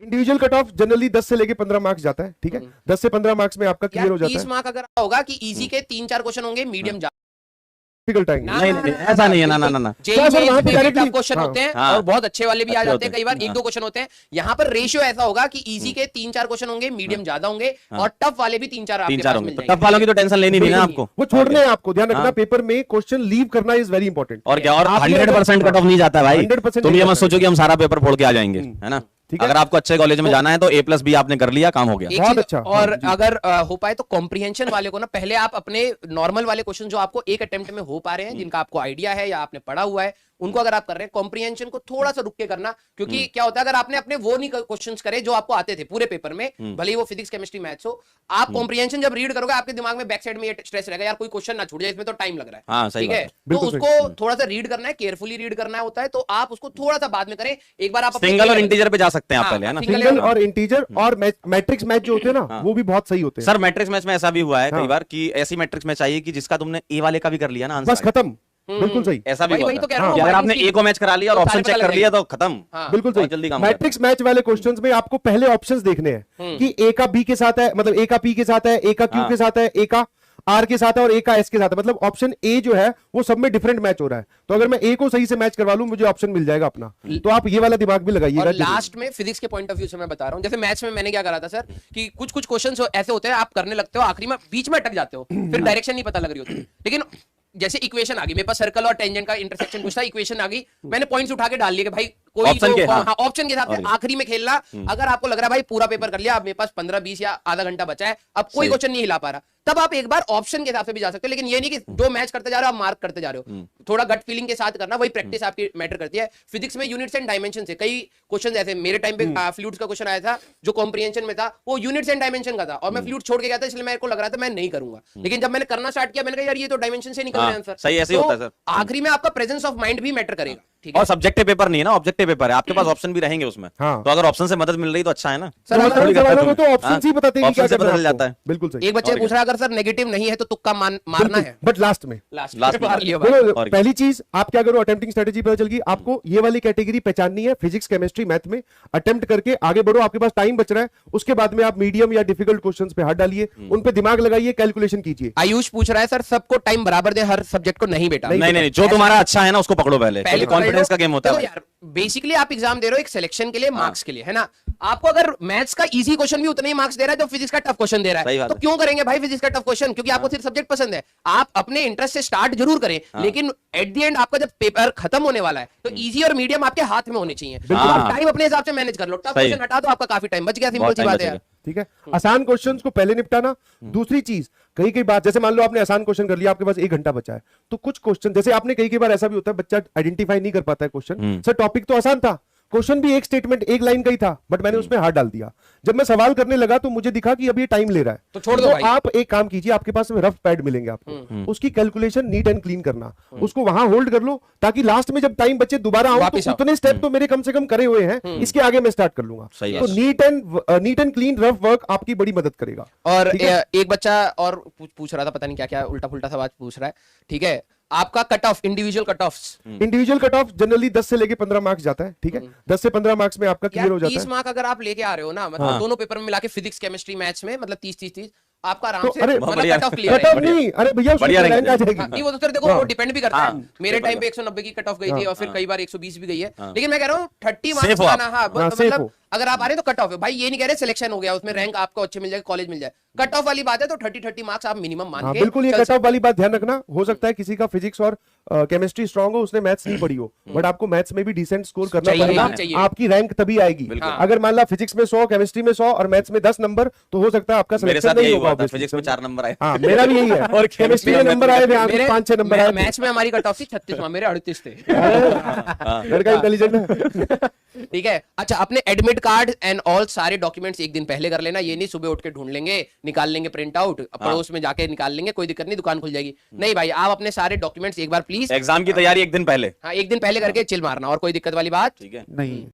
Individual cut off generally 10 से लेके 15 marks जाता है, ठीक है। 10 से 15 मार्क्स में आपका क्लियर हो जाता है। 30 मार्क अगर होगा कि इजी के 3-4 क्वेश्चन होंगे, मीडियम डिफिकल्ट आएंगे। नहीं ऐसा नहीं है, ना टफ क्वेश्चन होते हैं हाँ। और बहुत अच्छे वाले भी आ अच्छे जाते हैं, कई बार होते हैं, 1-2 क्वेश्चन होते हैं। यहाँ पर रेशियो ऐसा होगा कि इजी के 3-4 क्वेश्चन होंगे, मीडियम ज्यादा होंगे और टफ वाले भी 3-4 आपके पास मिल जाएंगे। टफ वालों की तो टेंशन लेनी नहीं ना आपको, वो छोड़ने हैं आपको, ध्यान रखना पेपर में क्वेश्चन लीव करना इज वेरी इंपॉर्टेंट। और क्या, और 100% कट ऑफ नहीं जाता भाई। 100% तुम ये मत सोचो कि हम सारा पेपर फोड़ के आ जाएंगे, है ना। ठीक है? अगर आपको अच्छे कॉलेज में जाना है तो A+ आपने कर लिया, काम हो गया। एक बहुत चीज अच्छा। और हाँ, अगर हो पाए तो कॉम्प्रिहेंशन वाले को ना पहले आप अपने नॉर्मल वाले क्वेश्चन जो आपको एक अटेम्प्ट में हो पा रहे हैं, जिनका आपको आइडिया है या आपने पढ़ा हुआ है, उनको अगर आप कर रहे हैं, कॉम्प्रिहेंशन को थोड़ा सा रुक के करना। क्योंकि क्या होता है, अगर आपने अपने वो नहीं क्वेश्चंस करे जो आपको आते थे पूरे पेपर में, भले ही वो फिजिक्स केमिस्ट्री मैथ्स हो, आप कॉम्प्रिहेंशन जब रीड करोगे आपके दिमाग में बैक साइड में ये स्ट्रेस रहेगा, यार कोई क्वेश्चन ना छूट जाए, इसमें तो टाइम लग रहा हाँ, है, सही ठीक है। बात तो बिल्कुल उसको थोड़ा सा रीड करना है, केयरफुली रीड करना होता है, तो आप उसको थोड़ा सा बाद में करें। एक बार आप सिंगल और इंटीजर पे जा सकते हैं आप पहले, है ना। सिंगल और इंटीजर और मैट्रिक्स मैच जो होते हैं ना, वो भी बहुत सही होते हैं। सर मैट्रिक्स मैच में ऐसा भी हुआ है कई बार कि ऐसी मैट्रिक्स मैच चाहिए कि जिसका तुमने ए वाले का भी कर लिया ना आंसर, बस खत्म, बिल्कुल सही। ऐसा भी वही हुआ तो कह था। रहा हूँ, कि अगर आपने ए को मैच करा लिया और तो ऑप्शन सारे चेक पता कर लिया लग तो खत्म। हाँ। बिल्कुल बहुत जल्दी सही। काम हो जाता मैट्रिक्स मैच वाले क्वेश्चंस में आपको पहले ऑप्शंस देखने हैं कि ए का बी के साथ है, मतलब ए का पी के साथ है, ए का क्यू के साथ है, ए का आर के साथ है और ए का एस के साथ है। मतलब ऑप्शन ए जो है वो सब में डिफरेंट मैच हो रहा है, तो अगर मैं ए को सही से मैच करवा लूं मुझे ऑप्शन मिल जाएगा अपना। तो आप ये वाला दिमाग भी लगाइएगा। और लास्ट में फिजिक्स के पॉइंट ऑफ व्यू से मैं बता रहा हूं, जैसे मैथ्स में मैंने क्या करा था सर, कि कुछ कुछ क्वेश्चंस ऐसे होते हैं आप करने लगते हो, आखिरी में बीच में अटक जाते हो, फिर डायरेक्शन नहीं पता लग रही होती। लेकिन जैसे इक्वेशन आ गई मेरे पास, सर्कल और टेंजेंट का इंटरसेक्शन पूछता, इक्वेशन आ गई, मैंने पॉइंट्स उठा के डाल लिए कि भाई कोई ऑप्शन के, हाँ। ऑप्शन के हिसाब से आखिरी में खेलना। अगर आपको लग रहा है भाई पूरा पेपर कर लिया, अब मेरे पास 15-20 या आधा घंटा बचा है, अब कोई क्वेश्चन नहीं हिला पा रहा, तब आप एक बार ऑप्शन के हिसाब से भी जा सकते हो। लेकिन ये नहीं कि जो मैच करते जा रहे हो आप मार्क करते जा रहे हो, थोड़ा गट फीलिंग के साथ करना, वही प्रैक्टिस आपकी मैटर करती है। फिजिक्स में यूनिट्स एंड डायमेंशन से कई क्वेश्चन, ऐसे मेरे टाइम पे फ्लूइड्स का क्वेश्चन आया था जो कॉम्प्रिहेंशन में था, वो यूनिट्स एंड डायमेंशन का था और मैं फ्लूइड छोड़ के गया था, इसलिए मेरे को लग रहा था मैं नहीं करूंगा। लेकिन जब मैंने करना स्टार्ट किया, मैंने कहा यार ये तो डायमेंशन से निकल रहा है आंसर। सही, ऐसे ही होता है सर। आखिरी में आपका प्रेजेंस ऑफ माइंड भी मैटर करेगा, ठीक है। और सब्जेक्टिव पेपर नहीं है ना, ऑब्जेक्टिव पेपर है, आपके पास ऑप्शन भी रहेंगे उसमें। हाँ। तो अगर ऑप्शन से मदद मिल रही तो अच्छा है ना सर, थोड़ी करता में तो तुम। ऑप्शन ही बताते हैं कि क्या ऑप्शन से करना है बदल आपको। जाता है। बिल्कुल सही। एक बच्चे पूछ रहा है अगर सर नेगेटिव नहीं है तो तुक्का मारना है, बट लास्ट में लास्ट में। मार लियो भाई। देखो, और पहली चीज आप क्या करो, अटेम्प्टिंग स्ट्रेटेजी पता चल गई आपको, ये वाली कैटेगरी पहचाननी है, फिजिक्स केमिस्ट्री मैथ में अटेम्प्ट करके आगे बढ़ो, आपके पास टाइम बच रहा है। उसके बाद में आप मीडियम या डिफिकल्ट क्वेश्चंस पे हाथ डालिए, उन पे दिमाग लगाइए, कैलकुलेशन कीजिए। आयुष पूछ रहा है सर सबको टाइम बराबर दे हर सब्जेक्ट को, नहीं बेटा। नहीं, जो तुम्हारा अच्छा है ना उसको पकड़ो पहले कॉन्फिडेंस का गेम होता है। यार बेसिकली आप एग्जाम दे रहे हो एक सिलेक्शन के लिए, मार्क्स के लिए, है ना। आपको अगर मैथ्स का इजी क्वेश्चन भी उतना ही मार्क्स दे रहा है जो फिजिक्स का टफ क्वेश्चन दे रहा है, तो क्यों करेंगे भाई फिजिक्स का टफ क्वेश्चन? क्योंकि आपको सिर्फ सब्जेक्ट पसंद है। आप अपने इंटरेस्ट से स्टार्ट जरूर करें, लेकिन एट द एंड आपका जब पेपर खत्म होने वाला है तो इजी और मीडियम आपके हाथ में होने चाहिए। टाइम अपने हिसाब से मैनेज कर लो, टफ क्वेश्चन हटा दो, आपका काफी टाइम बच गया, सिंपल सी बात है। ठीक है, आसान क्वेश्चंस को पहले निपटाना। दूसरी चीज, कई बार जैसे मान लो आपने आसान क्वेश्चन कर लिया, आपके पास 1 घंटा बचा है, तो कुछ क्वेश्चन जैसे आपने कई बार ऐसा भी होता है बच्चा आइडेंटिफाई नहीं कर पाता है क्वेश्चन, सर टॉपिक तो आसान था, क्वेश्चन भी एक स्टेटमेंट एक लाइन का ही था, बट मैंने उसमें हाथ डाल दिया। जब मैं सवाल करने लगा तो मुझे दिखा कि अब ये टाइम ले रहा है, तो छोड़ दो भाई। आप एक काम कीजिए, आपके पास में रफ पैड मिलेंगे आपको, उसकी कैलकुलेशन नीट एंड क्लीन करना, उसको वहां होल्ड कर लो ताकि लास्ट में जब टाइम बचे दोबारा आऊं तो उतने स्टेप तो मेरे कम से कम करे हुए हैं, इसके आगे मैं स्टार्ट कर लूंगा। तो neat and clean rough work आपकी बड़ी मदद करेगा। और एक बच्चा और पूछ रहा था, पता नहीं क्या क्या उल्टा पुल्टा सवाल पूछ रहा है, ठीक है। आपका cut off, individual cut off, individual cut off generally 10 से लेके 15 मार्क्स जाता है, ठीक है। 10 से 15 मार्क्स में आपका क्लियर हो जाता है। 30 मार्क अगर आप लेके आ रहे हो ना, मतलब दोनों पेपर में मिला के फिजिक्स केमिस्ट्री मैथ्स में, मतलब 30 आपका आराम तो से अरे मतलब cut off clear cut off नहीं, अरे भैया उसमें रैंक आ जाएगी। नहीं वो तो सर देखो वो डिपेंड भी करता है। मेरे टाइम पे 190 की कट ऑफ गई थी और फिर कई बार 120 भी गई है, लेकिन मैं कह रहा हूँ 30 मार्क्स आना, हाँ मतलब अगर आप आ रहे हैं तो कट ऑफ है भाई, ये नहीं कह रहे सिलेक्शन हो गया उसमें रैंक आपको अच्छे मिल जाएगा, कॉलेज मिल जाए। कट ऑफ वाली बात है तो 30 मार्क्स आप मिनिमम मान के बिल्कुल, ये कट ऑफ वाली बात ध्यान रखना। हो सकता है किसी का फिजिक्स और केमिस्ट्री स्ट्रांग हो, उसने मैथ्स नहीं पढ़ी हो, बट आपको मैथ्स में भी डिसेंट स्कोर करना पड़ेगा, आपकी रैंक तभी आएगी। अगर मान ला फिजिक्स में 100, केमिस्ट्री में 100 और मैथ्स में 10 नंबर, तो हो सकता है आपका सिलेक्शन नहीं होगा। फिजिक्स में 4 नंबर आए, हाँ मेरा भी यही है, और केमिस्ट्री में नंबर आए 5-6 नंबर आए। मैथ्स में हमारी कट ऑफ थी 36, मेरे 38 थे। लड़का इंटेलिजेंट है। ठीक है। अच्छा, अपने एडमिट कार्ड एंड ऑल सारे डॉक्यूमेंट्स एक दिन पहले कर लेना। ये नहीं सुबह उठ के ढूंढ लेंगे, निकाल लेंगे प्रिंट आउट, पड़ोस में जाके निकाल लेंगे, कोई दिक्कत नहीं, दुकान खुल जाएगी। नहीं भाई, आप अपने सारे डॉक्यूमेंट्स एक बार प्लीज, एग्जाम की तैयारी एक दिन पहले, हाँ एक दिन पहले करके चिल मारना, और कोई दिक्कत वाली बात ठीक है नहीं।